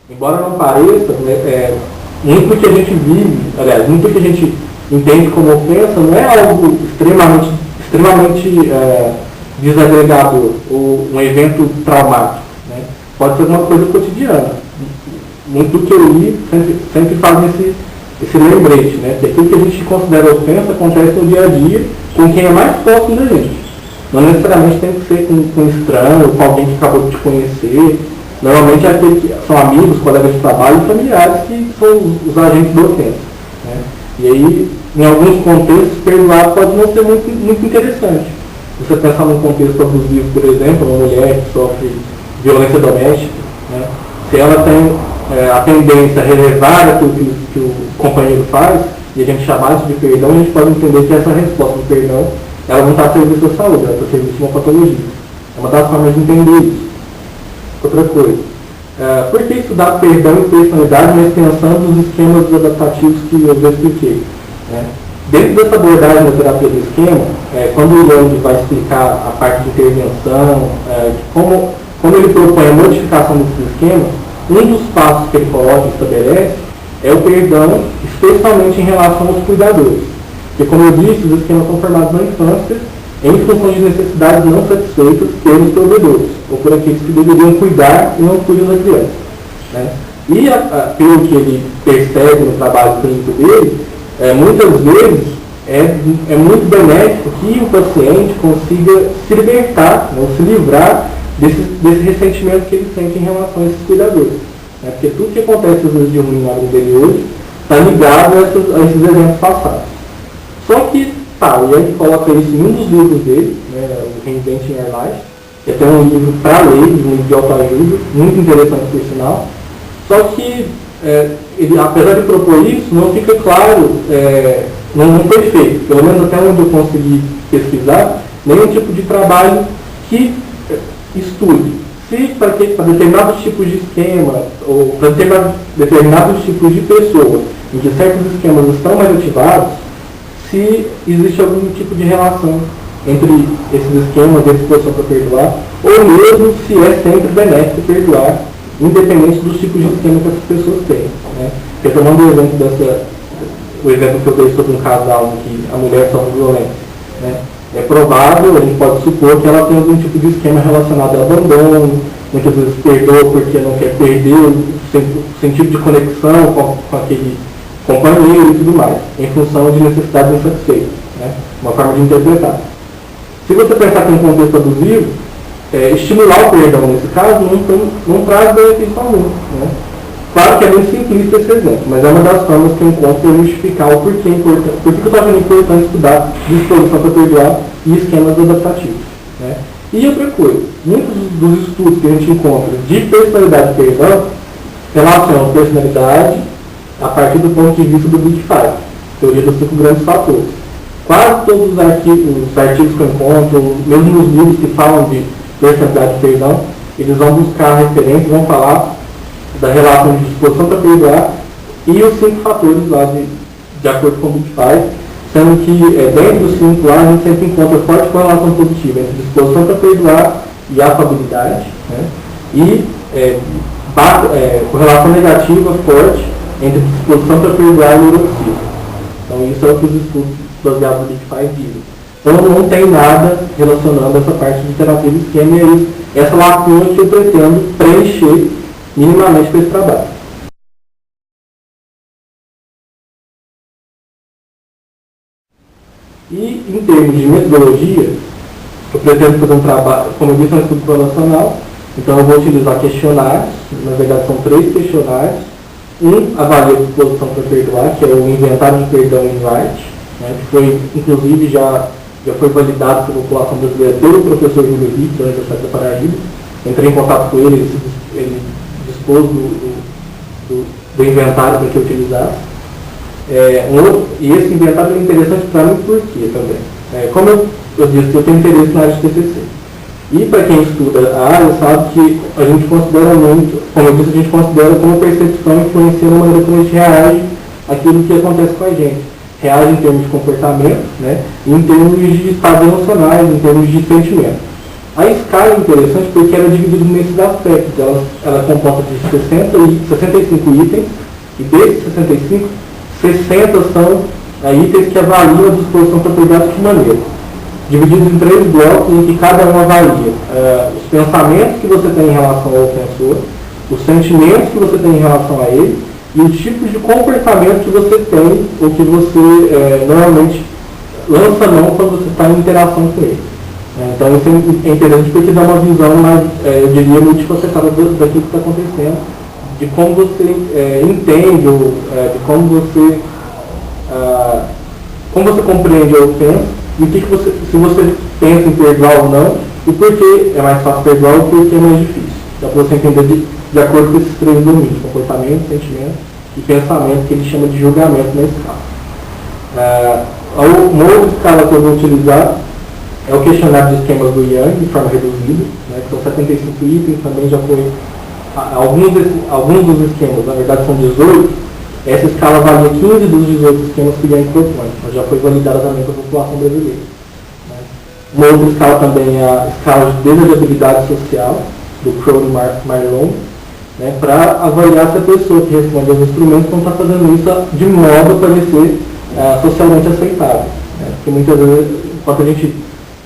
Embora não pareça, né, muito que a gente vive, aliás, muito que a gente entende como ofensa não é algo extremamente desagregador ou um evento traumático. Né? Pode ser uma coisa cotidiana. Muito do que eu li sempre faz esse lembrete, né? Que aquilo que a gente considera ofensa acontece no dia a dia com quem é mais próximo da gente. Não necessariamente tem que ser com um estranho, com alguém que acabou de te conhecer. Normalmente é aqueles que são amigos, colegas de trabalho e familiares que são os agentes da ofensa. Né? E aí, em alguns contextos, perdoar pode não ser muito interessante. Você pensar num contexto abusivo, por exemplo, uma mulher que sofre violência doméstica, né? Se ela tem a tendência a relevar aquilo que o companheiro faz, e a gente chamar isso de perdão, a gente pode entender que essa resposta do perdão, ela não está a serviço da saúde, ela está a serviço de uma patologia. É uma das formas de entender isso. Outra coisa, por que estudar perdão e personalidade na extensão dos esquemas adaptativos que eu já expliquei? Né? Dentro dessa abordagem da terapia do esquema, quando o Young vai explicar a parte de intervenção, como ele propõe a modificação desses esquemas, um dos passos que ele coloca e estabelece é o perdão, especialmente em relação aos cuidadores. Porque, como eu disse, os esquemas são formados na infância em função de necessidades não satisfeitas pelos provedores, ou por aqueles que deveriam cuidar e não cuidam da criança. Né? E pelo que ele percebe no trabalho clínico dele, muitas vezes é muito benéfico que o paciente consiga se libertar, ou se livrar desse ressentimento que ele sente em relação a esses cuidadores. Né? Porque tudo que acontece às vezes de ruim na vida dele hoje está ligado a esses eventos passados. Só que, o Young coloca isso em um dos livros dele, né, o Reinventing Your Life, que é até um livro para ler, um livro de autoajuda, muito interessante por sinal. Só que, ele, apesar de propor isso, não fica claro, não foi feito, pelo menos até onde eu consegui pesquisar, nenhum tipo de trabalho que estude se para determinados tipos de esquema ou para determinados tipos de pessoas em que certos esquemas estão mais ativados, se existe algum tipo de relação entre esses esquemas, a disposição para perdoar, ou mesmo se é sempre benéfico perdoar, independente dos tipos de esquema que essas pessoas têm. Né? Porque tomando o exemplo que eu dei sobre um casal em que a mulher sofre violência, né? É provável, a gente pode supor que ela tem algum tipo de esquema relacionado ao abandono, muitas vezes perdoa porque não quer perder o sentido de conexão com aquele companheiro e tudo mais, em função de necessidades insatisfeitas. Né? Uma forma de interpretar. Se você pensar em um contexto abusivo, estimular o perdão nesse caso não traz benefício algum. Né? Claro que é muito simplista esse exemplo, mas é uma das formas que eu encontro para justificar o porquê importante, por que eu estou achando importante estudar disposição para perdoar e esquemas adaptativos. Né? E outra coisa, muitos dos estudos que a gente encontra de personalidade e perdão relacionam personalidade a partir do ponto de vista do Big Five, teoria dos 5 grandes fatores. Quase todos os artigos que eu encontro, mesmo os livros que falam de personalidade e perdão, eles vão buscar referências, vão falar da relação de disposição para perdoar e os 5 fatores lá de acordo com o Big Five, sendo que dentro dos 5 lá a gente sempre encontra forte correlação positiva entre disposição para perdoar e afabilidade, né? E correlação negativa forte entre disposição para perdoar e neuroticismo. Então isso é o que os estudos baseados no Big Five dizem. Então não tem nada relacionando essa parte de terapia de esquema e essa lacuna que eu pretendo preencher minimamente para esse trabalho. E em termos de metodologia, eu pretendo fazer um trabalho, como eu disse, um estudo correlacional, então eu vou utilizar questionários, na verdade são 3 questionários. Um avalia a disposição para perdoar, que é o inventário de perdão em Wright, né, que foi, inclusive, já foi validado pela população brasileira pelo professor Júlio Ritt, da Universidade da Paraíba. Entrei em contato com ele dispôs do inventário para que eu utilizasse. E esse inventário é interessante para mim por quê também? Como eu disse, eu tenho interesse na área de TCC. E para quem estuda a área, sabe que a gente considera muito, como eu disse, a gente considera como percepção influencia na maneira como a gente reage àquilo que acontece com a gente. Reage em termos de comportamento, né, e em termos de estados emocionais, em termos de sentimento. A escala é interessante porque ela é dividida nesses aspectos. Ela é composta de 65 itens, e desses 65, 60 são itens que avaliam a disposição para cuidar de que maneira. Divididos em 3 blocos, em que cada um avalia os pensamentos que você tem em relação ao ofensor, os sentimentos que você tem em relação a ele, e os tipos de comportamento que você tem, ou que você normalmente lança mão quando você está em interação com ele. Então isso é interessante porque dá uma visão mais, eu diria, multifacetada daquilo que está acontecendo, de como você entende, ou de como você compreende a ofensa, e se você pensa em perdoar ou não, e por que é mais fácil perdoar ou por que é mais difícil. Dá para você entender de acordo com esses 3 domínios: comportamento, sentimento e pensamento, que ele chama de julgamento na escala. Uma outra escala que eu vou utilizar é o questionário de esquemas do Yang, de forma reduzida, né, que são 75 itens, também já foi. Alguns dos esquemas, na verdade são 18, essa escala avalia 15 dos 18 esquemas que Yang propõe, mas já foi validada também pela população brasileira. Né. Uma outra escala também é a escala de desejabilidade social, do Crow e Marlon, né, para avaliar se a pessoa que responde aos instrumentos não está fazendo isso de modo a parecer socialmente aceitável. Né, porque muitas vezes, enquanto a gente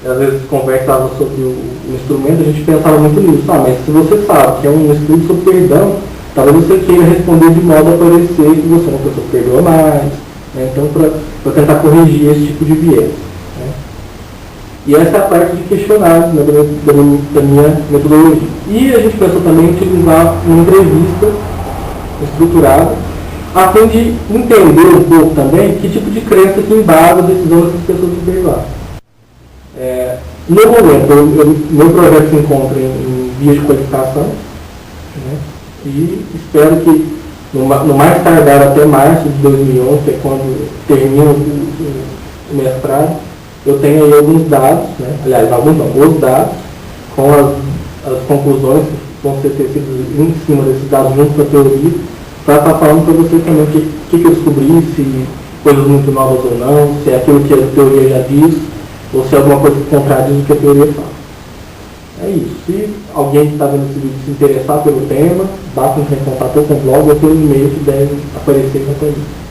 às vezes conversava sobre o instrumento, a gente pensava muito nisso. Mas se você sabe que é um estudo sobre perdão, talvez você queira responder de modo a parecer que você é uma pessoa que perdoa mais, né? Então para tentar corrigir esse tipo de viés. Né? E essa é a parte de questionário, né, da minha metodologia. E a gente pensou também em utilizar uma entrevista estruturada, a fim de entender um pouco também que tipo de crença que embasa a decisão dessas pessoas de perdoar. No momento, meu projeto se encontra em via de qualificação, né, e espero que no mais tardar até março de 2011, que é quando termino o mestrado, eu tenha aí alguns dados, né, aliás, os dados, com as conclusões que vão ser tecidas em cima desses dados junto com a teoria, para estar falando para vocês também o que eu descobri, se coisas muito novas ou não, se é aquilo que a teoria já diz, ou se é alguma coisa que contradiz o que a teoria fala. É isso. Se alguém que está vendo esse vídeo se interessar pelo tema, basta entrar em contato com o blog ou pelo e-mail que deve aparecer na planilha.